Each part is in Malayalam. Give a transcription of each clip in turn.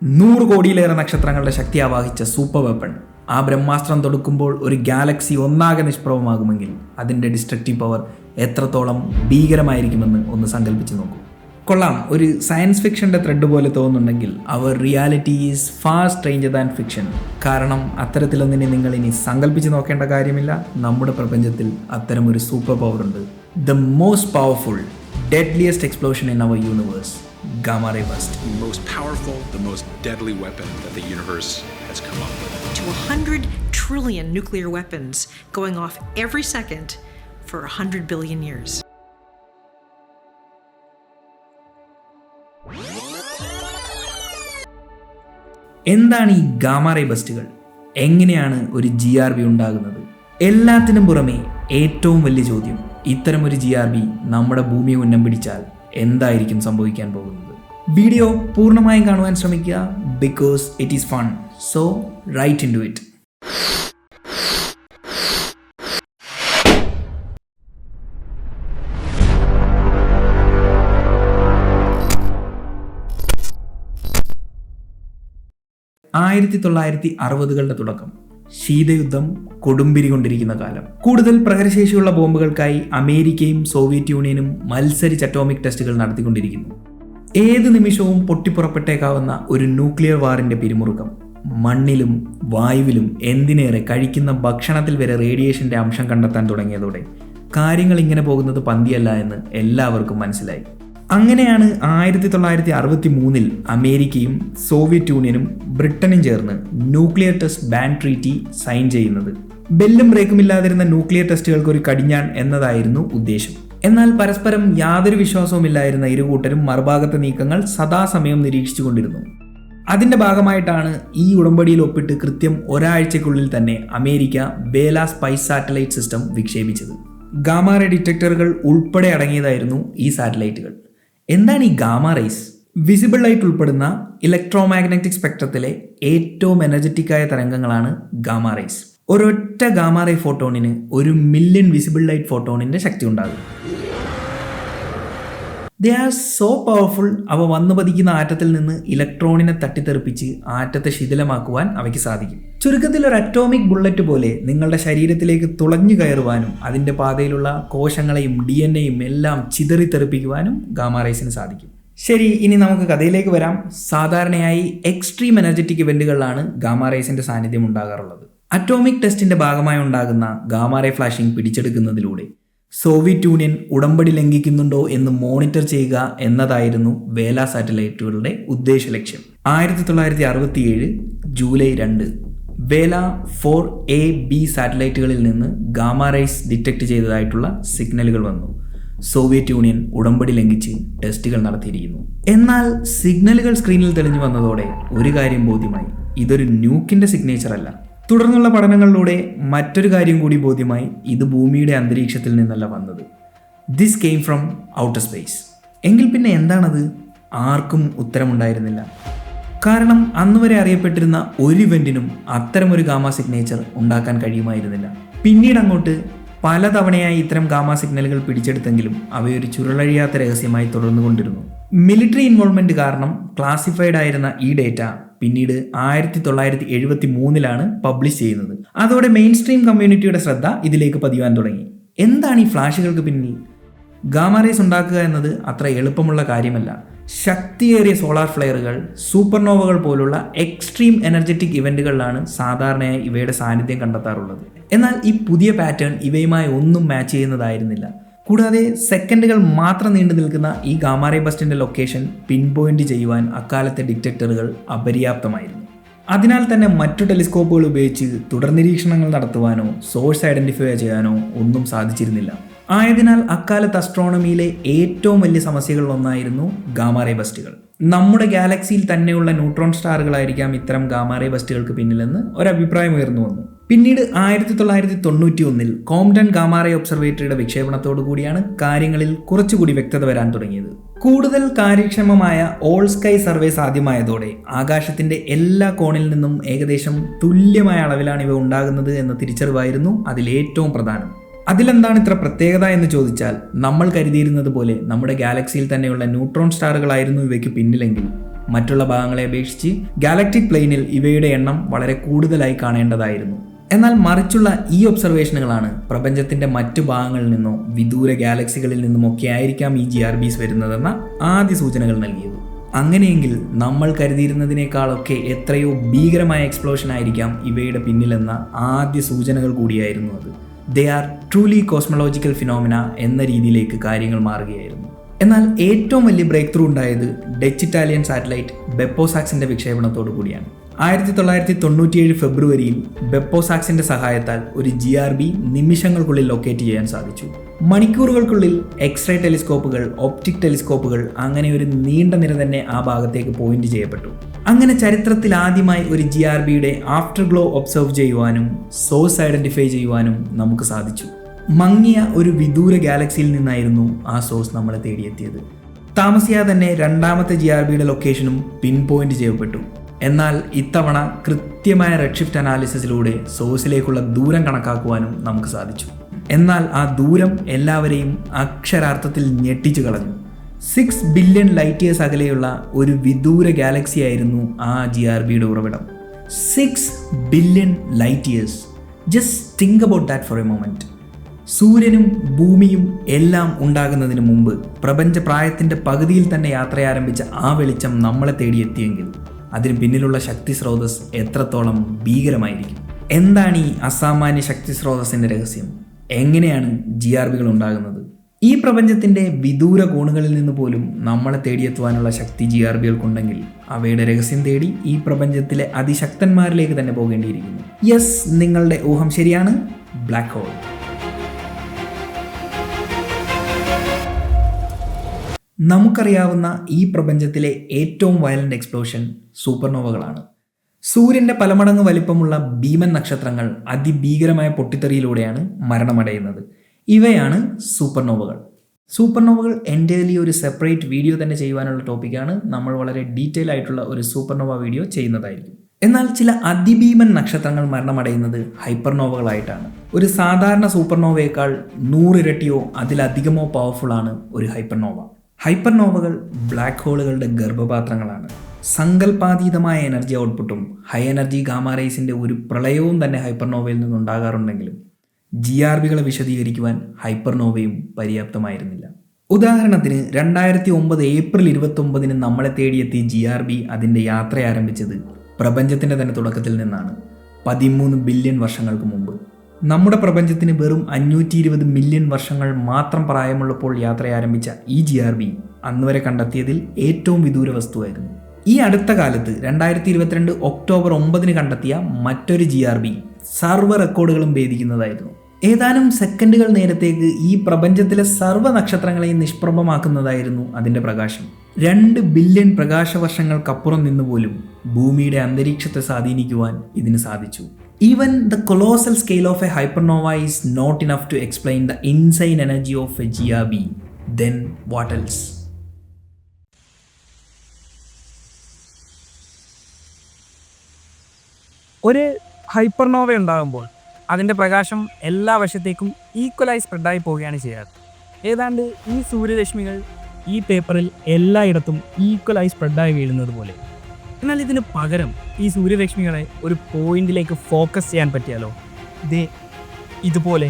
100 കോടിയിലേറെ നക്ഷത്രങ്ങളുടെ ശക്തി ആവാഹിച്ച സൂപ്പർ വെപ്പൺ ആ ബ്രഹ്മാസ്ത്രം തൊടുക്കുമ്പോൾ ഒരു ഗാലക്സി ഒന്നാകെ നിഷ്പ്രഭമാകുമെങ്കിൽ അതിൻ്റെ ഡിസ്ട്രക്റ്റീവ് പവർ എത്രത്തോളം ഭീകരമായിരിക്കുമെന്ന് ഒന്ന് സങ്കല്പിച്ച് നോക്കൂ. കൊള്ളാം, ഒരു സയൻസ് ഫിക്ഷൻ്റെ ത്രെഡ് പോലെ തോന്നുന്നുണ്ടെങ്കിൽ അവർ reality is far stranger than fiction. കാരണം അത്തരത്തിലൊന്നിനെ നിങ്ങൾ ഇനി സങ്കല്പിച്ച് നോക്കേണ്ട കാര്യമില്ല. നമ്മുടെ പ്രപഞ്ചത്തിൽ അത്തരമൊരു സൂപ്പർ പവർ ഉണ്ട്. The most powerful deadliest explosion in our universe, Gamma Ray Burst. The most powerful, the most deadly weapon that the universe has come up with. To 100 trillion nuclear weapons going off every second for 100 billion years. എന്താണ് ഈ ഗാമാ റേ ബസ്റ്റുകൾ? എങ്ങനെയാണ് ഒരു GRB ഉണ്ടാകുന്നത്? എല്ലാത്തിനും പുറമെ ഏറ്റവും വലിയ ചോദ്യം, ഇത്തരമൊരു GRB നമ്മുടെ ഭൂമിയെ ഉന്നം പിടിച്ചാൽ എന്തായിരിക്കും സംഭവിക്കാൻ പോകുന്നത്? വീഡിയോ പൂർണ്ണമായും കാണുവാൻ ശ്രമിക്കുക, because it is fun. So right into ഇറ്റ്. കളുടെ തുടക്കം. ശീതയുദ്ധം കൊടുമ്പിരി കൊണ്ടിരിക്കുന്ന കാലം. കൂടുതൽ പ്രഹരശേഷിയുള്ള ബോംബുകൾക്കായി അമേരിക്കയും സോവിയറ്റ് യൂണിയനും മത്സരിച്ച് അറ്റോമിക് ടെസ്റ്റുകൾ നടത്തിക്കൊണ്ടിരിക്കുന്നു. ഏത് നിമിഷവും പൊട്ടിപ്പുറപ്പെട്ടേക്കാവുന്ന ഒരു ന്യൂക്ലിയർ വാറിന്റെ പിരിമുറുക്കം. മണ്ണിലും വായുവിലും എന്തിനേറെ കഴിക്കുന്ന ഭക്ഷണത്തിൽ വരെ റേഡിയേഷന്റെ അംശം കണ്ടെത്താൻ തുടങ്ങിയതോടെ കാര്യങ്ങൾ ഇങ്ങനെ പോകുന്നത് പന്തിയല്ല എന്ന് എല്ലാവർക്കും മനസ്സിലായി. അങ്ങനെയാണ് 1963 അമേരിക്കയും സോവിയറ്റ് യൂണിയനും ബ്രിട്ടനും ചേർന്ന് nuclear test ban treaty sign ചെയ്യുന്നത്. ബെല്ലും ബ്രേക്കും ഇല്ലാതിരുന്ന ന്യൂക്ലിയർ ടെസ്റ്റുകൾക്ക് ഒരു കടിഞ്ഞാൺ എന്നതായിരുന്നു ഉദ്ദേശം. എന്നാൽ പരസ്പരം യാതൊരു വിശ്വാസവുമില്ലായിരുന്ന ഇരുകൂട്ടരും മറുഭാഗത്തെ നീക്കങ്ങൾ സദാസമയം നിരീക്ഷിച്ചുകൊണ്ടിരുന്നു. അതിന്റെ ഭാഗമായിട്ടാണ് ഈ ഉടമ്പടിയിൽ ഒപ്പിട്ട് കൃത്യം ഒരാഴ്ചക്കുള്ളിൽ തന്നെ America Vela space satellite system വിക്ഷേപിച്ചത്. ഗാമാ റേ ഡിറ്റക്ടറുകൾ ഉൾപ്പെടെ അടങ്ങിയതായിരുന്നു ഈ സാറ്റലൈറ്റുകൾ. എന്താണ് ഈ ഗാമാ റേസ്? വിസിബിൾ ലൈറ്റ് ഉൾപ്പെടുന്ന ഇലക്ട്രോമാഗ്നറ്റിക് സ്പെക്ട്രത്തിലെ ഏറ്റവും എനർജറ്റിക്കായ തരംഗങ്ങളാണ് ഗാമാ റേസ്. ഒരൊറ്റ ഗാമാ റേ ഫോട്ടോണിന് 1 മില്യൺ വിസിബിൾ ലൈറ്റ് ഫോട്ടോണിന്റെ ശക്തി ഉണ്ടാകും. They are so powerful. അവ വന്നു പതിക്കുന്ന ആറ്റത്തിൽ നിന്ന് ഇലക്ട്രോണിനെ തട്ടിത്തെറിപ്പിച്ച് ആറ്റത്തെ ശിഥിലമാക്കുവാൻ അവയ്ക്ക് സാധിക്കും. ചുരുക്കത്തിൽ ഒരു അറ്റോമിക് ബുള്ളറ്റ് പോലെ നിങ്ങളുടെ ശരീരത്തിലേക്ക് തുളഞ്ഞു കയറുവാനും അതിൻ്റെ പാതയിലുള്ള കോശങ്ങളെയും DNA-യും എല്ലാം ചിതറിത്തെറിപ്പിക്കുവാനും ഗാമാ റേസിന് സാധിക്കും. ശരി, ഇനി നമുക്ക് കഥയിലേക്ക് വരാം. സാധാരണയായി എക്സ്ട്രീം എനർജറ്റിക് ഇവന്റുകളിലാണ് ഗാമാ റേസിന്റെ സാന്നിധ്യം ഉണ്ടാകാറുള്ളത്. അറ്റോമിക് ടെസ്റ്റിന്റെ ഭാഗമായി ഉണ്ടാകുന്ന ഗാമാ റേ ഫ്ലാഷിംഗ് പിടിച്ചെടുക്കുന്നതിലൂടെ സോവിയറ്റ് യൂണിയൻ ഉടമ്പടി ലംഘിക്കുന്നുണ്ടോ എന്ന് മോണിറ്റർ ചെയ്യുക എന്നതായിരുന്നു വേല സാറ്റലൈറ്റുകളുടെ ഉദ്ദേശ ലക്ഷ്യം. 1967 ജൂലൈ 2 വേല 4A-B സാറ്റലൈറ്റുകളിൽ നിന്ന് ഗാമാ റേസ് ഡിറ്റക്ട് ചെയ്തതായിട്ടുള്ള സിഗ്നലുകൾ വന്നു. സോവിയറ്റ് യൂണിയൻ ഉടമ്പടി ലംഘിച്ച് ടെസ്റ്റുകൾ നടത്തിയിരിക്കുന്നു. എന്നാൽ സിഗ്നലുകൾ സ്ക്രീനിൽ തെളിഞ്ഞു വന്നതോടെ ഒരു കാര്യം ബോധ്യമായി, ഇതൊരു ന്യൂക്കിന്റെ സിഗ്നേച്ചർ അല്ല. തുടർന്നുള്ള പഠനങ്ങളിലൂടെ മറ്റൊരു കാര്യം കൂടി ബോധ്യമായി, ഇത് ഭൂമിയുടെ അന്തരീക്ഷത്തിൽ നിന്നല്ല വന്നത്. This came from outer space. എങ്കിൽ പിന്നെ എന്താണത്? ആർക്കും ഉത്തരമുണ്ടായിരുന്നില്ല. കാരണം അന്നുവരെ അറിയപ്പെട്ടിരുന്ന ഒരു ഇവന്റിനും അത്തരമൊരു ഗാമാ സിഗ്നേച്ചർ ഉണ്ടാക്കാൻ കഴിയുമായിരുന്നില്ല. പിന്നീട് അങ്ങോട്ട് പലതവണയായി ഇത്തരം ഗാമാ സിഗ്നലുകൾ പിടിച്ചെടുത്തെങ്കിലും അവയൊരു ചുരുളഴിയാത്ത രഹസ്യമായി തുടർന്നുകൊണ്ടിരുന്നു. മിലിറ്ററി ഇൻവോൾവ്മെന്റ് കാരണം ക്ലാസിഫൈഡ് ആയിരുന്ന ഈ ഡേറ്റ പിന്നീട് 1973 പബ്ലിഷ് ചെയ്യുന്നത്. അതോടെ മെയിൻ സ്ട്രീം കമ്മ്യൂണിറ്റിയുടെ ശ്രദ്ധ ഇതിലേക്ക് പതിയാൻ തുടങ്ങി. എന്താണ് ഈ ഫ്ലാഷുകൾക്ക് പിന്നിൽ? ഗാമാ റേസ് ഉണ്ടാക്കുക എന്നത് അത്ര എളുപ്പമുള്ള കാര്യമല്ല. ശക്തിയേറിയ സോളാർ ഫ്ലെയറുകൾ, സൂപ്പർനോവകൾ പോലുള്ള എക്സ്ട്രീം എനർജറ്റിക് ഇവന്റുകളിലാണ് സാധാരണയായി ഇവയുടെ സാന്നിധ്യം കണ്ടെത്താറുള്ളത്. എന്നാൽ ഈ പുതിയ പാറ്റേൺ ഇവയുമായി ഒന്നും മാച്ച് ചെയ്യുന്നതായിരുന്നില്ല. കൂടാതെ സെക്കൻഡുകൾ മാത്രം നീണ്ടു നിൽക്കുന്ന ഈ ഗാമാ റേ ബസ്റ്റിന്റെ ലൊക്കേഷൻ പിൻ പോയിന്റ് ചെയ്യുവാൻ അക്കാലത്തെ ഡിറ്റക്ടറുകൾ അപര്യാപ്തമായിരുന്നു. അതിനാൽ തന്നെ മറ്റു ടെലിസ്കോപ്പുകൾ ഉപയോഗിച്ച് തുടർ നിരീക്ഷണങ്ങൾ നടത്തുവാനോ സോഴ്സ് ഐഡന്റിഫൈ ചെയ്യാനോ ഒന്നും സാധിച്ചിരുന്നില്ല. ആയതിനാൽ അക്കാലത്ത് അസ്ട്രോണമിയിലെ ഏറ്റവും വലിയ സമസ്യകളിലൊന്നായിരുന്നു ഗാമാ റേ ബസ്റ്റുകൾ. നമ്മുടെ ഗാലക്സിയിൽ തന്നെയുള്ള ന്യൂട്രോൺ സ്റ്റാറുകളായിരിക്കാം ഇത്തരം ഗാമാ റേ ബസ്റ്റുകൾക്ക് പിന്നിലെന്ന് ഒരഭിപ്രായം ഉയർന്നു വന്നു. പിന്നീട് 1991 കോംപ്ടൺ ഗാമാ റേ ഒബ്സർവേറ്ററിയുടെ വിക്ഷേപണത്തോടു കൂടിയാണ് കാര്യങ്ങളിൽ കുറച്ചുകൂടി വ്യക്തത വരാൻ തുടങ്ങിയത്. കൂടുതൽ കാര്യക്ഷമമായ ഓൾ സ്കൈ സർവേ സാധ്യമായതോടെ ആകാശത്തിന്റെ എല്ലാ കോണിൽ നിന്നും ഏകദേശം തുല്യമായ അളവിലാണ് ഇവ ഉണ്ടാകുന്നത് എന്ന തിരിച്ചറിവായിരുന്നു അതിലേറ്റവും പ്രധാനം. അതിലെന്താണ് ഇത്ര പ്രത്യേകത എന്ന് ചോദിച്ചാൽ, നമ്മൾ കരുതിയിരുന്നത് പോലെ നമ്മുടെ ഗാലക്സിയിൽ തന്നെയുള്ള ന്യൂട്രോൺ സ്റ്റാറുകളായിരുന്നു ഇവയ്ക്ക് പിന്നിലെങ്കിൽ മറ്റുള്ള ഭാഗങ്ങളെ അപേക്ഷിച്ച് ഗാലക്റ്റിക് പ്ലെയിനിൽ ഇവയുടെ എണ്ണം വളരെ കൂടുതലായി കാണേണ്ടതായിരുന്നു. എന്നാൽ മറിച്ചുള്ള ഈ ഒബ്സർവേഷനുകളാണ് പ്രപഞ്ചത്തിന്റെ മറ്റു ഭാഗങ്ങളിൽ നിന്നോ വിദൂര ഗാലക്സികളിൽ നിന്നുമൊക്കെ ആയിരിക്കാം ഈ GRBs വരുന്നതെന്ന ആദ്യ സൂചനകൾ നൽകിയത്. അങ്ങനെയെങ്കിൽ നമ്മൾ കരുതിയിരുന്നതിനേക്കാളൊക്കെ എത്രയോ ഭീകരമായ എക്സ്പ്ലോഷൻ ആയിരിക്കാം ഇവയുടെ പിന്നിലെന്ന ആദ്യ സൂചനകൾ കൂടിയായിരുന്നു അത്. They are truly cosmological phenomena എന്ന രീതിയിലേക്ക് കാര്യങ്ങൾ മാറുകയായിരുന്നു. എന്നാൽ ഏറ്റവും വലിയ ബ്രേക്ക് ത്രൂ ഉണ്ടായത് ഡച്ച് ഇറ്റാലിയൻ സാറ്റലൈറ്റ് ബെപ്പോസാക്സിന്റെ വിക്ഷേപണത്തോടു കൂടിയാണ്. 1997 ഫെബ്രുവരിയിൽ ബെപ്പോസാക്സിന്റെ സഹായത്താൽ ഒരു GRB നിമിഷങ്ങൾക്കുള്ളിൽ ലൊക്കേറ്റ് ചെയ്യാൻ സാധിച്ചു. മണിക്കൂറുകൾക്കുള്ളിൽ എക്സ്റേ ടെലിസ്കോപ്പുകൾ, ഒപ്റ്റിക് ടെലിസ്കോപ്പുകൾ, അങ്ങനെ ഒരു നീണ്ട നിര തന്നെ ആ ഭാഗത്തേക്ക് പോയിന്റ് ചെയ്യപ്പെട്ടു. അങ്ങനെ ചരിത്രത്തിൽ ആദ്യമായി ഒരു GRBയുടെ ആഫ്റ്റർ ഗ്ലോ ഒബ്സർവ് ചെയ്യുവാനും സോഴ്സ് ഐഡന്റിഫൈ ചെയ്യുവാനും നമുക്ക് സാധിച്ചു. മങ്ങിയ ഒരു വിദൂര ഗാലക്സിയിൽ നിന്നായിരുന്നു ആ സോഴ്സ് നമ്മളെ തേടിയെത്തിയത്. താമസിയാതെ തന്നെ രണ്ടാമത്തെ GRBയുടെ ലൊക്കേഷനും പിൻ പോയിന്റ് ചെയ്യപ്പെട്ടു. എന്നാൽ ഇത്തവണ കൃത്യമായ റെഡ്ഷിഫ്റ്റ് അനാലിസിസിലൂടെ സോഴ്സിലേക്കുള്ള ദൂരം കണക്കാക്കുവാനും നമുക്ക് സാധിച്ചു. എന്നാൽ ആ ദൂരം എല്ലാവരെയും അക്ഷരാർത്ഥത്തിൽ ഞെട്ടിച്ചു കളഞ്ഞു. 6 ബില്യൺ ലൈറ്റ് ഇയേഴ്സ് അകലെയുള്ള ഒരു വിദൂര ഗാലക്സി ആയിരുന്നു ആ GRBയുടെ ഉറവിടം. 6 billion light years. Just think about that for a moment. സൂര്യനും ഭൂമിയും എല്ലാം ഉണ്ടാകുന്നതിന് മുമ്പ് പ്രപഞ്ച പ്രായത്തിൻ്റെ പകുതിയിൽ തന്നെ യാത്ര ആരംഭിച്ച ആ വെളിച്ചം നമ്മളെ തേടിയെത്തിയെങ്കിൽ അതിന് പിന്നിലുള്ള ശക്തി സ്രോതസ് എത്രത്തോളം ഭീകരമായിരിക്കും? എന്താണ് ഈ അസാമാന്യ ശക്തി സ്രോതസ്സിൻ്റെ രഹസ്യം? എങ്ങനെയാണ് GRBകൾ ഉണ്ടാകുന്നത്? ഈ പ്രപഞ്ചത്തിൻ്റെ വിദൂര കോണുകളിൽ നിന്ന് പോലും നമ്മളെ തേടിയെത്തുവാനുള്ള ശക്തി GRBകൾക്കുണ്ടെങ്കിൽ അവയുടെ രഹസ്യം തേടി ഈ പ്രപഞ്ചത്തിലെ അതിശക്തന്മാരിലേക്ക് തന്നെ പോകേണ്ടിയിരിക്കുന്നു. യെസ്, നിങ്ങളുടെ ഊഹം ശരിയാണ്. Black hole. നമുക്കറിയാവുന്ന ഈ പ്രപഞ്ചത്തിലെ ഏറ്റവും വയലന്റ് എക്സ്പ്ലോഷൻ സൂപ്പർനോവകളാണ്. സൂര്യൻ്റെ പല മടങ്ങ് വലിപ്പമുള്ള ഭീമൻ നക്ഷത്രങ്ങൾ അതിഭീകരമായ പൊട്ടിത്തെറിയിലൂടെയാണ് മരണമടയുന്നത്. ഇവയാണ് സൂപ്പർനോവകൾ. സൂപ്പർനോവകൾ എൻ്റെലി ഒരു സെപ്പറേറ്റ് വീഡിയോ തന്നെ ചെയ്യുവാനുള്ള ടോപ്പിക്കാണ്. നമ്മൾ വളരെ ഡീറ്റെയിൽ ആയിട്ടുള്ള ഒരു സൂപ്പർനോവ വീഡിയോ ചെയ്യുന്നതായിരിക്കും. എന്നാൽ ചില അതിഭീമൻ നക്ഷത്രങ്ങൾ മരണമടയുന്നത് ഹൈപ്പർനോവകളായിട്ടാണ്. ഒരു സാധാരണ സൂപ്പർനോവയേക്കാൾ 100 ഇരട്ടിയോ അതിലധികമോ പവർഫുൾ ആണ് ഒരു ഹൈപ്പർനോവ. ഹൈപ്പർനോവകൾ ബ്ലാക്ക് ഹോളുകളുടെ ഗർഭപാത്രങ്ങളാണ്. സങ്കല്പാതീതമായ എനർജി ഔട്ട്പുട്ടും ഹൈ എനർജി ഗാമാറേസിൻ്റെ ഒരു പ്രളയവും തന്നെ ഹൈപ്പർനോവയിൽ നിന്നുണ്ടാകാറുണ്ടെങ്കിലും GRBകളെ വിശദീകരിക്കുവാൻ ഹൈപ്പർനോവയും പര്യാപ്തമായിരുന്നില്ല. ഉദാഹരണത്തിന് 2009 ഏപ്രിൽ 29 നമ്മളെ തേടിയെത്തിയ GRB അതിൻ്റെ യാത്ര ആരംഭിച്ചത് പ്രപഞ്ചത്തിൻ്റെ തന്നെ തുടക്കത്തിൽ നിന്നാണ്, 13 ബില്യൺ വർഷങ്ങൾക്ക് മുമ്പ്. നമ്മുടെ പ്രപഞ്ചത്തിന് വെറും 520 മില്യൺ വർഷങ്ങൾ മാത്രം പ്രായമുള്ളപ്പോൾ യാത്ര ആരംഭിച്ച ഈ GRB അന്നുവരെ കണ്ടെത്തിയതിൽ ഏറ്റവും വിദൂര വസ്തുവായിരുന്നു. ഈ അടുത്ത കാലത്ത് 2022 ഒക്ടോബർ 9 കണ്ടെത്തിയ മറ്റൊരു GRB സർവ്വ റെക്കോർഡുകളും ഭേദിക്കുന്നതായിരുന്നു. ഏതാനും സെക്കൻഡുകൾ നേരത്തേക്ക് ഈ പ്രപഞ്ചത്തിലെ സർവ്വ നക്ഷത്രങ്ങളെയും നിഷ്പ്രഭമാക്കുന്നതായിരുന്നു അതിൻ്റെ പ്രകാശം. 2 ബില്യൺ പ്രകാശവർഷങ്ങൾക്കപ്പുറം നിന്നുപോലും ഭൂമിയുടെ അന്തരീക്ഷത്തെ സ്വാധീനിക്കുവാൻ ഇതിന് സാധിച്ചു. Even the colossal scale of a hypernova is not enough to explain the insane energy of a GRB. Then what else? ഒരു ഹൈപ്പർനോവ ഉണ്ടാകുമ്പോൾ അതിൻ്റെ പ്രകാശം എല്ലാ വശത്തേക്കും ഈക്വലായി സ്പ്രെഡായി പോവുകയാണ് ചെയ്യാറ്. ഏതാണ്ട് ഈ സൂര്യരശ്മികൾ ഈ പേപ്പറിൽ എല്ലായിടത്തും ഈക്വലായി സ്പ്രെഡായി വീഴുന്നത് പോലെ. എന്നാൽ ഇതിന് പകരം ഈ സൂര്യരശ്മികളെ ഒരു പോയിന്റിലേക്ക് ഫോക്കസ് ചെയ്യാൻ പറ്റിയാലോ? ഇതുപോലെ.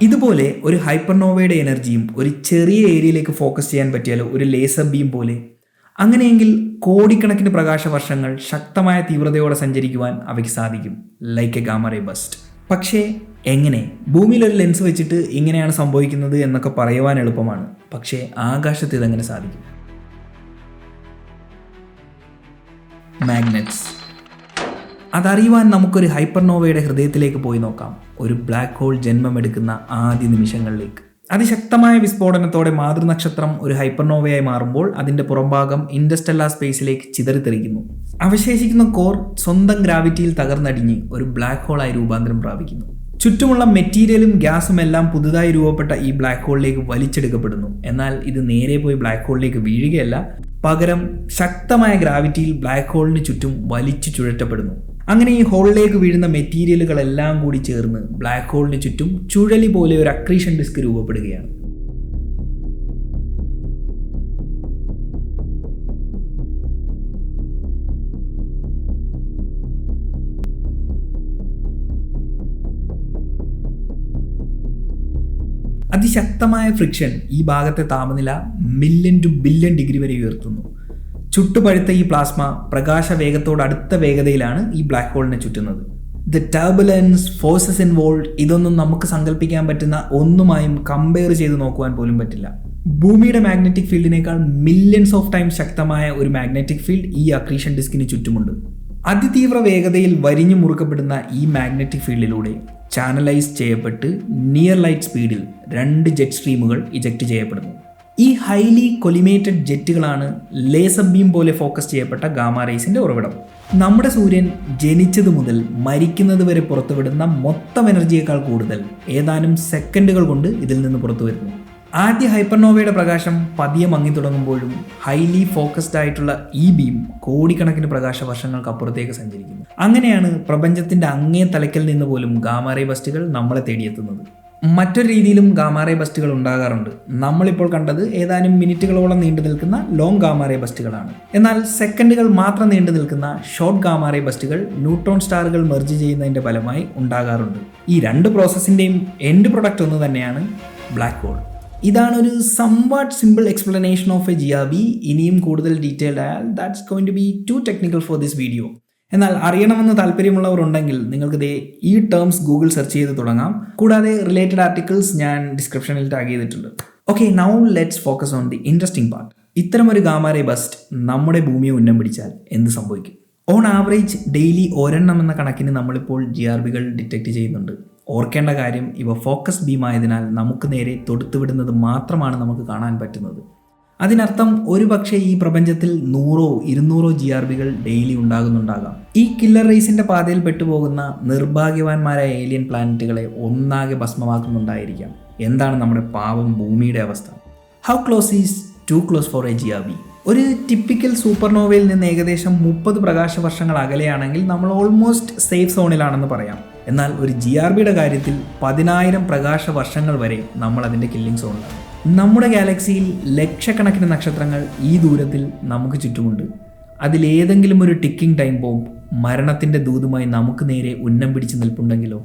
ഇതുപോലെ ഒരു ഹൈപ്പർനോവയുടെ എനർജിയും ഒരു ചെറിയ ഏരിയയിലേക്ക് ഫോക്കസ് ചെയ്യാൻ പറ്റിയാലോ? ഒരു ലേസർ ബീം പോലെ. അങ്ങനെയെങ്കിൽ കോടിക്കണക്കിന് പ്രകാശവർഷങ്ങൾ ശക്തമായ തീവ്രതയോടെ സഞ്ചരിക്കുവാൻ അവയ്ക്ക് സാധിക്കും, like a gamma ray burst. പക്ഷേ എങ്ങനെ? ഭൂമിയിൽ ഒരു ലെൻസ് വെച്ചിട്ട് ഇങ്ങനെയാണ് സംഭവിക്കുന്നത് എന്നൊക്കെ പറയുവാൻ എളുപ്പമാണ്. പക്ഷേ ആകാശത്ത് ഇതെങ്ങനെ സാധിക്കും? മാഗ്നറ്റ്സ്. അതറിയുവാൻ നമുക്കൊരു ഹൈപ്പർനോവയുടെ ഹൃദയത്തിലേക്ക് പോയി നോക്കാം. ഒരു ബ്ലാക്ക് ഹോൾ ജന്മമെടുക്കുന്ന ആദ്യ നിമിഷങ്ങളിലേക്ക്. അതിശക്തമായ വിസ്ഫോടനത്തോടെ മാതൃനക്ഷത്രം ഒരു ഹൈപ്പർനോവയായി മാറുമ്പോൾ അതിൻ്റെ പുറംഭാഗം ഇൻഡർസ്റ്റെല്ലാർ സ്പേസിലേക്ക് ചിതറിത്തെറിക്കുന്നു. അവശേഷിക്കുന്ന കോർ സ്വന്തം ഗ്രാവിറ്റിയിൽ തകർന്നടിഞ്ഞ് ഒരു ബ്ലാക്ക് ഹോളായി രൂപാന്തരം പ്രാപിക്കുന്നു. ചുറ്റുമുള്ള മെറ്റീരിയലും ഗ്യാസും എല്ലാം പുതുതായി രൂപപ്പെട്ട ഈ ബ്ലാക്ക് ഹോളിലേക്ക് വലിച്ചെടുക്കപ്പെടുന്നു. എന്നാൽ ഇത് നേരെ പോയി ബ്ലാക്ക് ഹോളിലേക്ക് വീഴുകയല്ല, പകരം ശക്തമായ ഗ്രാവിറ്റിയിൽ ബ്ലാക്ക് ഹോളിന് ചുറ്റും വലിച്ചു ചുഴറ്റപ്പെടുന്നു. അങ്ങനെ ഈ ഹോളിലേക്ക് വീഴുന്ന മെറ്റീരിയലുകളെല്ലാം കൂടി ചേർന്ന് ബ്ലാക്ക് ഹോളിന് ചുറ്റും ചുഴലി പോലെ ഒരു അക്രീഷൻ ഡിസ്ക് രൂപപ്പെടുകയാണ്. അതിശക്തമായ ഫ്രിക്ഷൻ ഈ ഭാഗത്തെ താപനില മില്യൺ ടു ബില്യൺ ഡിഗ്രി വരെ ഉയർത്തുന്നു. ചുട്ടുപഴുത്ത ഈ പ്ലാസ്മ പ്രകാശ വേഗത്തോട് അടുത്ത വേഗതയിലാണ് ഈ ബ്ലാക്ക് ഹോളിനെ ചുറ്റുന്നത്. ദ ടർബുലൻസ്, ഫോഴ്സസ് ഇൻവോൾവ്, ഇതൊന്നും നമുക്ക് സങ്കല്പിക്കാൻ പറ്റുന്ന ഒന്നുമായും കമ്പയർ ചെയ്ത് നോക്കുവാൻ പോലും പറ്റില്ല. ഭൂമിയുടെ മാഗ്നറ്റിക് ഫീൽഡിനേക്കാൾ മില്യൺസ് ഓഫ് ടൈംസ് ശക്തമായ ഒരു മാഗ്നറ്റിക് ഫീൽഡ് ഈ അക്രീഷൻ ഡിസ്കിന് ചുറ്റുമുണ്ട്. അതിതീവ്ര വേഗതയിൽ വരിഞ്ഞു മുറുക്കപ്പെടുന്ന ഈ മാഗ്നറ്റിക് ഫീൽഡിലൂടെ ചാനലൈസ് ചെയ്യപ്പെട്ട് നിയർ ലൈറ്റ് സ്പീഡിൽ 2 ജെറ്റ് സ്ട്രീമുകൾ ഇജക്റ്റ് ചെയ്യപ്പെടുന്നു. ഈ ഹൈലി കൊലിമേറ്റഡ് ജെറ്റുകളാണ് ലേസർ ബീം പോലെ ഫോക്കസ് ചെയ്യപ്പെട്ട ഗാമാ റേസിന്റെ ഉറവിടം. നമ്മുടെ സൂര്യൻ ജനിച്ചത് മുതൽ മരിക്കുന്നത് വരെ പുറത്തുവിടുന്ന മൊത്തം എനർജിയേക്കാൾ കൂടുതൽ ഏതാനും സെക്കൻഡുകൾ കൊണ്ട് ഇതിൽ നിന്ന് പുറത്തു വരുന്നു. ആദ്യ ഹൈപ്പർനോവയുടെ പ്രകാശം പതിയെ മങ്ങി തുടങ്ങുമ്പോഴും ഹൈലി ഫോക്കസ്ഡ് ആയിട്ടുള്ള ഈ ബീം കോടിക്കണക്കിന് പ്രകാശ വർഷങ്ങൾക്ക് അപ്പുറത്തേക്ക് സഞ്ചരിക്കുന്നു. അങ്ങനെയാണ് പ്രപഞ്ചത്തിന്റെ അങ്ങേ തലയ്ക്കൽ നിന്ന് പോലും ഗാമാറേ ബസ്റ്റുകൾ നമ്മളെ തേടിയെത്തുന്നത്. മറ്റൊരു രീതിയിലും ഗാമാറേ ബസ്റ്റുകൾ ഉണ്ടാകാറുണ്ട്. നമ്മളിപ്പോൾ കണ്ടത് ഏതാനും മിനിറ്റുകളോളം നീണ്ടു നിൽക്കുന്ന ലോങ് ഗാമാറേ ബസ്റ്റുകളാണ്. എന്നാൽ സെക്കൻഡുകൾ മാത്രം നീണ്ടു നിൽക്കുന്ന ഷോർട്ട് ഗാമാറേ ബസ്റ്റുകൾ ന്യൂട്രോൺ സ്റ്റാറുകൾ മെർജ് ചെയ്യുന്നതിന്റെ ഫലമായി ഉണ്ടാകാറുണ്ട്. ഈ 2 പ്രോസസ്സിന്റെയും എൻഡ് പ്രൊഡക്റ്റ് ഒന്ന് തന്നെയാണ് ബ്ലാക്ക് ഹോൾ. ഇതാണ് ഒരു somewhat simple explanation of a GRB. ഇനിയും കൂടുതൽ ഡീറ്റെയിൽഡ് ആയാൽ that's going to be too technical for this video. എന്നാൽ അറിയണമെന്ന് താല്പര്യമുള്ളവർ ഉണ്ടെങ്കിൽ നിങ്ങൾക്ക് ഈ ടേംസ് ഗൂഗിൾ സെർച്ച് ചെയ്ത് തുടങ്ങാം. കൂടാതെ റിലേറ്റഡ് ആർട്ടിക്കിൾസ് ഞാൻ ഡിസ്ക്രിപ്ഷനിൽ ടാഗ് ചെയ്തിട്ടുണ്ട്. Okay, now let's focus on the interesting part. ഇത്തരമൊരു ഗാമാറേ ബസ്റ്റ് നമ്മുടെ ഭൂമിയെ ഉന്നം പിടിച്ചാൽ എന്ത് സംഭവിക്കും? ഓൺ ആവറേജ് ഡെയിലി ഒരെണ്ണം എന്ന കണക്കിന് നമ്മളിപ്പോൾ GRBകൾ ഡിറ്റക്ട് ചെയ്യുന്നുണ്ട്. ഓർക്കേണ്ട കാര്യം, ഇവ ഫോക്കസ് ബീം ആയതിനാൽ നമുക്ക് നേരെ തൊടുത്തുവിടുന്നത് മാത്രമാണ് നമുക്ക് കാണാൻ പറ്റുന്നത്. അതിനർത്ഥം ഒരു പക്ഷേ ഈ പ്രപഞ്ചത്തിൽ 100-200 GRBകൾ ഡെയിലി ഉണ്ടാകുന്നുണ്ടാകാം. ഈ കില്ലർ റേസിന്റെ പാതയിൽ പെട്ടുപോകുന്ന നിർഭാഗ്യവാന്മാരായ ഏലിയൻ പ്ലാനറ്റുകളെ ഒന്നാകെ ഭസ്മമാക്കുന്നുണ്ടായിരിക്കാം. എന്താണ് നമ്മുടെ പാവം ഭൂമിയുടെ അവസ്ഥ? How close is too close for a GRB? ഒരു ടിപ്പിക്കൽ സൂപ്പർനോവയിൽ നിന്ന് ഏകദേശം 30 പ്രകാശ വർഷങ്ങൾ അകലെയാണെങ്കിൽ നമ്മൾ ഓൾമോസ്റ്റ് സേഫ് സോണിലാണെന്ന് പറയാം. എന്നാൽ ഒരു GRBയുടെ കാര്യത്തിൽ 10,000 പ്രകാശ വർഷങ്ങൾ വരെ നമ്മൾ അതിൻ്റെ കില്ലിംഗ് സോണിലാണ്. നമ്മുടെ ഗാലക്സിയിൽ ലക്ഷക്കണക്കിന് നക്ഷത്രങ്ങൾ ഈ ദൂരത്തിൽ നമുക്ക് ചുറ്റുമുണ്ട്. അതിലേതെങ്കിലും ഒരു ടിക്കിംഗ് ടൈം ബോംബ് മരണത്തിൻ്റെ ദൂതുമായി നമുക്ക് നേരെ ഉന്നം പിടിച്ച് നിൽപ്പുണ്ടെങ്കിലോ?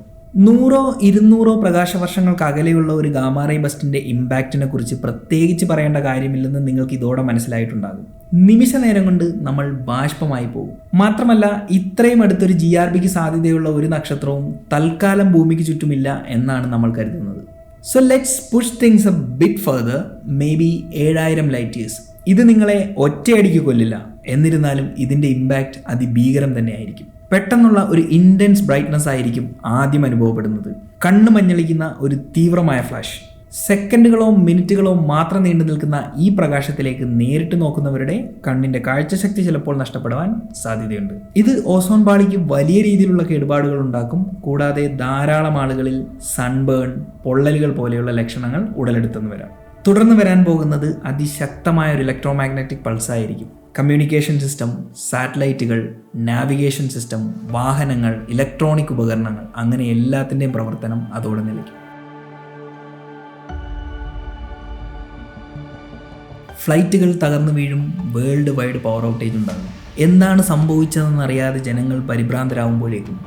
100-200 പ്രകാശ വർഷങ്ങൾക്ക് അകലെയുള്ള ഒരു ഗാമാറേ ബസ്റ്റിന്റെ ഇമ്പാക്റ്റിനെ കുറിച്ച് പ്രത്യേകിച്ച് പറയേണ്ട കാര്യമില്ലെന്ന് നിങ്ങൾക്ക് ഇതോടെ മനസ്സിലായിട്ടുണ്ടാകും. നിമിഷ നേരം കൊണ്ട് നമ്മൾ ബാഷ്പമായി പോകും. മാത്രമല്ല, ഇത്രയും അടുത്തൊരു GRBക്ക് സാധ്യതയുള്ള ഒരു നക്ഷത്രവും തൽക്കാലം ഭൂമിക്ക് ചുറ്റുമില്ല എന്നാണ് നമ്മൾ കരുതുന്നത്. So let's push things A bit further, may be 7000 light years. ഇത് നിങ്ങളെ ഒറ്റയടിക്ക് കൊല്ലില്ല, എന്നിരുന്നാലും ഇതിന്റെ ഇമ്പാക്റ്റ് അതിഭീകരം തന്നെയായിരിക്കും. പെട്ടെന്നുള്ള ഒരു ഇൻറ്റൻസ് ബ്രൈറ്റ്നസ് ആയിരിക്കും ആദ്യം അനുഭവപ്പെടുന്നത്. കണ്ണ് മഞ്ഞളിക്കുന്ന ഒരു തീവ്രമായ ഫ്ലാഷ്. സെക്കൻഡുകളോ മിനിറ്റുകളോ മാത്രം നീണ്ടു നിൽക്കുന്ന ഈ പ്രകാശത്തിലേക്ക് നേരിട്ട് നോക്കുന്നവരുടെ കണ്ണിന്റെ കാഴ്ചശക്തി ചിലപ്പോൾ നഷ്ടപ്പെടുവാൻ സാധ്യതയുണ്ട്. ഇത് ഓസോൺ പാളിക്ക് വലിയ രീതിയിലുള്ള കേടുപാടുകൾ ഉണ്ടാക്കും. കൂടാതെ ധാരാളം ആളുകളിൽ സൺബേൺ, പൊള്ളലുകൾ പോലെയുള്ള ലക്ഷണങ്ങൾ ഉടലെടുത്തെന്ന് വരാം. തുടർന്ന് വരാൻ പോകുന്നത് അതിശക്തമായ ഒരു ഇലക്ട്രോമാഗ്നറ്റിക് പൾസായിരിക്കും. കമ്മ്യൂണിക്കേഷൻ സിസ്റ്റം, സാറ്റലൈറ്റുകൾ, നാവിഗേഷൻ സിസ്റ്റം, വാഹനങ്ങൾ, ഇലക്ട്രോണിക് ഉപകരണങ്ങൾ, അങ്ങനെ എല്ലാത്തിൻ്റെയും പ്രവർത്തനം അതോടെ നിലയ്ക്കും. ഫ്ലൈറ്റുകൾ തകർന്നു വീഴും. വേൾഡ് വൈഡ് പവർ ഔട്ടേജ് ഉണ്ടാകും. എന്താണ് സംഭവിച്ചതെന്നറിയാതെ ജനങ്ങൾ പരിഭ്രാന്തരാകുമ്പോഴേക്കും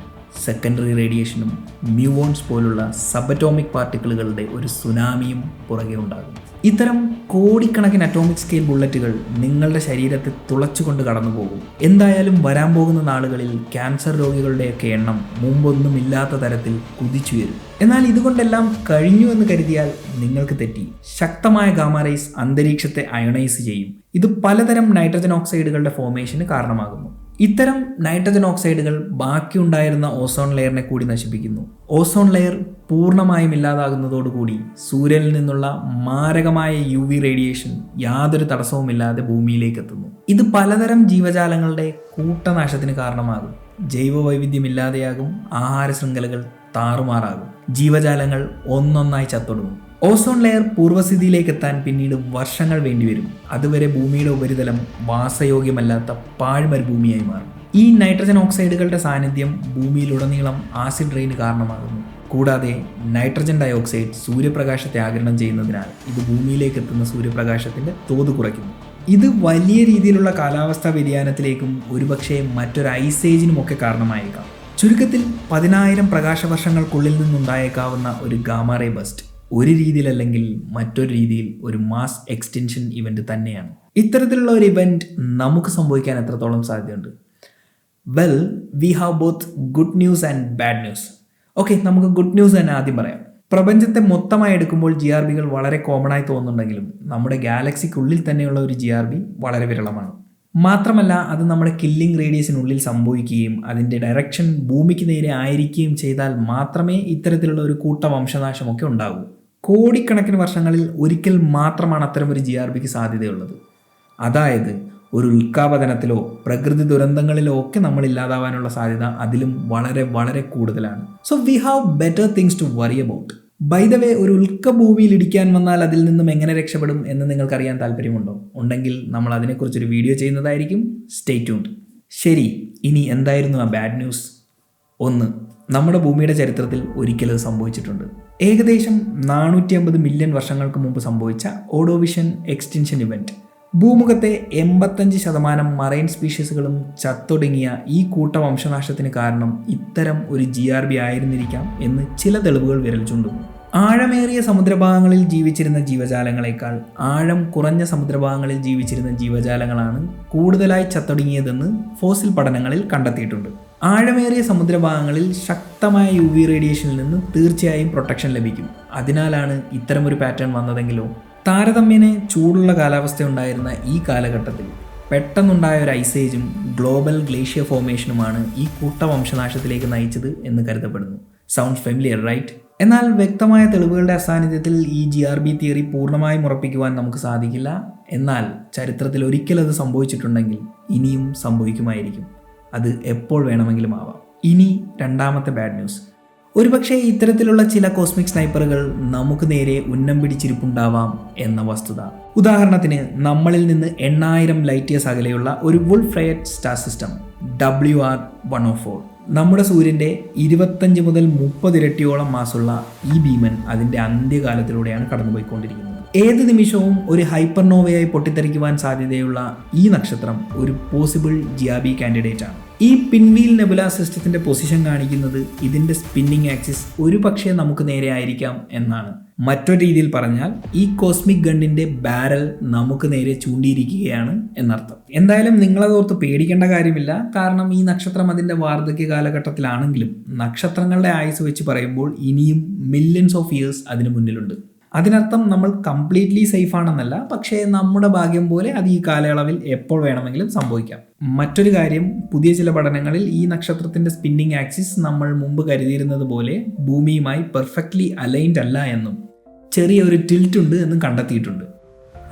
സെക്കൻഡറി റേഡിയേഷനും മ്യൂവോൺസ് പോലുള്ള സബറ്റോമിക് പാർട്ടിക്കിളുകളുടെ ഒരു സുനാമിയും പുറകെ ഉണ്ടാകും. ഇത്തരം കോടിക്കണക്കിന് അറ്റോമിക് സ്കെയിൽ ബുള്ളറ്റുകൾ നിങ്ങളുടെ ശരീരത്തെ തുളച്ചുകൊണ്ട് കടന്നു പോകും. എന്തായാലും വരാൻ പോകുന്ന നാളുകളിൽ ക്യാൻസർ രോഗികളുടെയൊക്കെ എണ്ണം മുമ്പൊന്നുമില്ലാത്ത തരത്തിൽ കുതിച്ചുയരും. എന്നാൽ ഇതുകൊണ്ടെല്ലാം കഴിഞ്ഞു എന്ന് കരുതിയാൽ നിങ്ങൾക്ക് തെറ്റി. ശക്തമായ ഗാമാറേസ് അന്തരീക്ഷത്തെ അയണൈസ് ചെയ്യും. ഇത് പലതരം നൈട്രജൻ ഓക്സൈഡുകളുടെ ഫോർമേഷന് കാരണമാകുന്നു. ഇത്തരം നൈട്രജൻ ഓക്സൈഡുകൾ ബാക്കിയുണ്ടായിരുന്ന ഓസോൺ ലെയറിനെ കൂടി നശിപ്പിക്കുന്നു. ഓസോൺ ലെയർ പൂർണ്ണമായും ഇല്ലാതാകുന്നതോടുകൂടി സൂര്യനിൽ നിന്നുള്ള മാരകമായ UV റേഡിയേഷൻ യാതൊരു തടസ്സവുമില്ലാതെ ഭൂമിയിലേക്ക് എത്തുന്നു. ഇത് പലതരം ജീവജാലങ്ങളുടെ കൂട്ടനാശത്തിന് കാരണമാകും. ജൈവ വൈവിധ്യമില്ലാതെയാകും. ആഹാര ശൃംഖലകൾ താറുമാറാകും. ജീവജാലങ്ങൾ ഒന്നൊന്നായി ചത്തൊടുങ്ങും. ഓസോൺ ലെയർ പൂർവ്വസ്ഥിതിയിലേക്ക് എത്താൻ പിന്നീട് വർഷങ്ങൾ വേണ്ടിവരും. അതുവരെ ഭൂമിയുടെ ഉപരിതലം വാസയോഗ്യമല്ലാത്ത പാഴ്മരുഭൂമിയായി മാറും. ഈ നൈട്രജൻ ഓക്സൈഡുകളുടെ സാന്നിധ്യം ഭൂമിയിലുടനീളം ആസിഡ് റെയിന് കാരണമാകുന്നു. കൂടാതെ നൈട്രജൻ ഡയോക്സൈഡ് സൂര്യപ്രകാശത്തെ ആഗിരണം ചെയ്യുന്നതിനാൽ ഇത് ഭൂമിയിലേക്ക് എത്തുന്ന സൂര്യപ്രകാശത്തിൻ്റെ തോത് കുറയ്ക്കുന്നു. ഇത് വലിയ രീതിയിലുള്ള കാലാവസ്ഥാ വ്യതിയാനത്തിലേക്കും ഒരുപക്ഷെ മറ്റൊരു ഐസേജിനുമൊക്കെ കാരണമായേക്കാം. ചുരുക്കത്തിൽ 10,000 പ്രകാശവർഷങ്ങൾക്കുള്ളിൽ നിന്നുണ്ടായേക്കാവുന്ന ഒരു ഗാമാറേ ബസ്റ്റ് ഒരു രീതിയിലല്ലെങ്കിൽ മറ്റൊരു രീതിയിൽ ഒരു മാസ് എക്സ്റ്റൻഷൻ ഇവന്റ് തന്നെയാണ്. ഇത്തരത്തിലുള്ള ഒരു ഇവന്റ് നമുക്ക് സംഭവിക്കാൻ എത്രത്തോളം സാധ്യതയുണ്ട്? Well, we have both good news and bad news. Okay, നമുക്ക് ഗുഡ് ന്യൂസ് തന്നെ ആദ്യം പറയാം. പ്രപഞ്ചത്തെ മൊത്തമായി എടുക്കുമ്പോൾ GRBകൾ വളരെ കോമൺ ആയി തോന്നുന്നുണ്ടെങ്കിലും നമ്മുടെ ഗാലക്സിക്കുള്ളിൽ തന്നെയുള്ള ഒരു GRB വളരെ വിരളമാണ്. മാത്രമല്ല അത് നമ്മുടെ കില്ലിംഗ് റേഡിയസിനുള്ളിൽ സംഭവിക്കുകയും അതിൻ്റെ ഡയറക്ഷൻ ഭൂമിക്ക് നേരെ ആയിരിക്കുകയും ചെയ്താൽ മാത്രമേ ഇത്തരത്തിലുള്ള ഒരു കൂട്ട വംശനാശമൊക്കെ ഉണ്ടാകൂ. കോടിക്കണക്കിന് വർഷങ്ങളിൽ ഒരിക്കൽ മാത്രമാണ് അത്തരമൊരു GRBക്ക് സാധ്യതയുള്ളത്. അതായത് ഒരു ഉൽക്കാപതനത്തിലോ പ്രകൃതി ദുരന്തങ്ങളിലോ ഒക്കെ നമ്മൾ ഇല്ലാതാവാനുള്ള സാധ്യത അതിലും വളരെ വളരെ കൂടുതലാണ്. So we have better things to worry about. By the way, ഒരു ഉൽക്ക ഭൂമിയിൽ ഇടിക്കാൻ വന്നാൽ അതിൽ നിന്നും എങ്ങനെ രക്ഷപ്പെടും എന്ന് നിങ്ങൾക്കറിയാൻ താല്പര്യമുണ്ടോ? ഉണ്ടെങ്കിൽ നമ്മൾ അതിനെക്കുറിച്ചൊരു വീഡിയോ ചെയ്യുന്നതായിരിക്കും. Stay tuned. ശരി, ഇനി എന്തായിരുന്നു ആ ബാഡ് ന്യൂസ്? 1. നമ്മുടെ ഭൂമിയുടെ ചരിത്രത്തിൽ ഒരിക്കലും സംഭവിച്ചിട്ടുണ്ട്. ഏകദേശം 450 മില്യൺ വർഷങ്ങൾക്ക് മുമ്പ് സംഭവിച്ച ഓർഡോവിഷൻ എക്സ്റ്റൻഷൻ ഇവന്റ്. ഭൂമുഖത്തെ 85% മറൈൻ സ്പീഷീസുകളും ചത്തൊടുങ്ങിയ ഈ കൂട്ട വംശനാശത്തിന് കാരണം ഇത്തരം ഒരു GRB ആയിരുന്നിരിക്കാം എന്ന് ചില തെളിവുകൾ വിരൽ ചൂണ്ടുന്നു. ആഴമേറിയ സമുദ്രഭാഗങ്ങളിൽ ജീവിച്ചിരുന്ന ജീവജാലങ്ങളെക്കാൾ ആഴം കുറഞ്ഞ സമുദ്രഭാഗങ്ങളിൽ ജീവിച്ചിരുന്ന ജീവജാലങ്ങളാണ് കൂടുതലായി ചത്തൊടുങ്ങിയതെന്ന് ഫോസിൽ പഠനങ്ങളിൽ കണ്ടെത്തിയിട്ടുണ്ട്. ആഴമേറിയ സമുദ്രഭാഗങ്ങളിൽ ശക്തമായ UV റേഡിയേഷനിൽ നിന്ന് തീർച്ചയായും പ്രൊട്ടക്ഷൻ ലഭിക്കും. അതിനാലാണ് ഇത്തരമൊരു പാറ്റേൺ വന്നതെങ്കിലോ താരതമ്യേന ചൂടുള്ള കാലാവസ്ഥ ഉണ്ടായിരുന്ന ഈ കാലഘട്ടത്തിൽ പെട്ടെന്നുണ്ടായ ഒരു ഐസേജും ഗ്ലോബൽ ഗ്ലേഷ്യർ ഫോർമേഷനുമാണ് ഈ കൂട്ട വംശനാശത്തിലേക്ക് നയിച്ചത് എന്ന് കരുതപ്പെടുന്നു. Sounds familiar, right? എന്നാൽ വ്യക്തമായ തെളിവുകളുടെ അസാന്നിധ്യത്തിൽ ഈ GRB തിയറി പൂർണ്ണമായും ഉറപ്പിക്കുവാൻ നമുക്ക് സാധിക്കില്ല. എന്നാൽ ചരിത്രത്തിൽ ഒരിക്കൽ അത് സംഭവിച്ചിട്ടുണ്ടെങ്കിൽ ഇനിയും സംഭവിക്കുമായിരിക്കും. അത് എപ്പോൾ വേണമെങ്കിലും ആവാം. ഇനി രണ്ടാമത്തെ ബാഡ് ന്യൂസ്. ഒരുപക്ഷെ ഇത്തരത്തിലുള്ള ചില കോസ്മിക് സ്നൈപ്പറുകൾ നമുക്ക് നേരെ ഉന്നം പിടിച്ചിരിപ്പുണ്ടാവാം എന്ന വസ്തുത. ഉദാഹരണത്തിന് നമ്മളിൽ നിന്ന് 8000 ലൈറ്റ് ഇയേഴ്സ് അകലെയുള്ള ഒരു wolf riot star system WR104. നമ്മുടെ സൂര്യൻ്റെ 25 മുതൽ 30 ഇരട്ടിയോളം മാസുള്ള ഈ ഭീമൻ അതിൻ്റെ അന്ത്യകാലത്തിലൂടെയാണ് കടന്നുപോയിക്കൊണ്ടിരിക്കുന്നത്. ഏത് നിമിഷവും ഒരു ഹൈപ്പർനോവയായി പൊട്ടിത്തെറിക്കുവാൻ സാധ്യതയുള്ള ഈ നക്ഷത്രം ഒരു പോസിബിൾ GRB കാൻഡിഡേറ്റ് ആണ്. ഈ പിൻവീൽ നെബുല സിസ്റ്റത്തിന്റെ പൊസിഷൻ കാണിക്കുന്നത് ഇതിന്റെ സ്പിന്നിങ് ആക്സിസ് ഒരു പക്ഷേ നമുക്ക് നേരെ ആയിരിക്കാം എന്നാണ്. മറ്റൊരു രീതിയിൽ പറഞ്ഞാൽ ഈ കോസ്മിക് ഗണ്ണിന്റെ ബാരൽ നമുക്ക് നേരെ ചൂണ്ടിയിരിക്കുകയാണ് എന്നർത്ഥം. എന്തായാലും നിങ്ങളതോർത്ത് പേടിക്കേണ്ട കാര്യമില്ല. കാരണം ഈ നക്ഷത്രം അതിന്റെ വാർദ്ധക്യ കാലഘട്ടത്തിലാണെങ്കിലും നക്ഷത്രങ്ങളുടെ ആയുസ് വെച്ച് പറയുമ്പോൾ ഇനിയും മില്യൺസ് ഓഫ് ഇയേഴ്സ് അതിന് മുന്നിലുണ്ട്. അതിനർത്ഥം നമ്മൾ കംപ്ലീറ്റ്ലി സേഫ് ആണെന്നല്ല, പക്ഷേ നമ്മുടെ ഭാഗ്യം പോലെ അത് ഈ കാലയളവിൽ എപ്പോൾ വേണമെങ്കിലും സംഭവിക്കാം. മറ്റൊരു കാര്യം, പുതിയ ചില പഠനങ്ങളിൽ ഈ നക്ഷത്രത്തിന്റെ സ്പിന്നിങ് ആക്സിസ് നമ്മൾ മുമ്പ് കരുതിയിരുന്നത് പോലെ ഭൂമിയുമായി പെർഫെക്റ്റ്ലി അലൈൻഡ് അല്ല എന്നും ചെറിയ ഒരു ടിൽറ്റ് ഉണ്ട് എന്നും കണ്ടെത്തിയിട്ടുണ്ട്.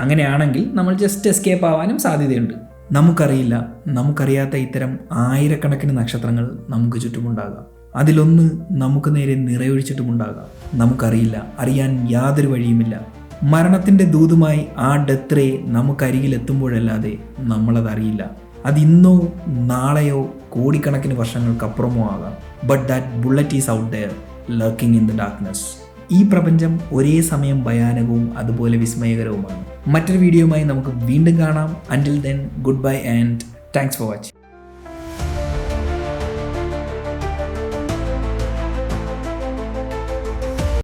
അങ്ങനെയാണെങ്കിൽ നമ്മൾ ജസ്റ്റ് എസ്കേപ്പ് ആവാനും സാധ്യതയുണ്ട്. നമുക്കറിയില്ല, നമുക്കറിയാത്ത ഇത്തരം ആയിരക്കണക്കിന് നക്ഷത്രങ്ങൾ നമുക്ക് ചുറ്റുമുണ്ടാകാം. അതിലൊന്ന് നമുക്ക് നേരെ നിറയൊഴിച്ചിട്ടുമുണ്ടാകാം. നമുക്കറിയില്ല, അറിയാൻ യാതൊരു വഴിയുമില്ല. മരണത്തിൻ്റെ ദൂതുമായി ആ ഡെത്ത് റേ നമുക്കരികിലെത്തുമ്പോഴല്ലാതെ നമ്മളതറിയില്ല. അതിന്നോ നാളെയോ കോടിക്കണക്കിന് വർഷങ്ങൾക്കപ്പുറമോ ആകാം. But that bullet is out there lurking in the darkness. ഈ പ്രപഞ്ചം ഒരേ സമയം ഭയാനകവും അതുപോലെ വിസ്മയകരവുമാണ്. മറ്റൊരു വീഡിയോയുമായി നമുക്ക് വീണ്ടും കാണാം. അൻറ്റിൽ then, good bye and thanks for watching.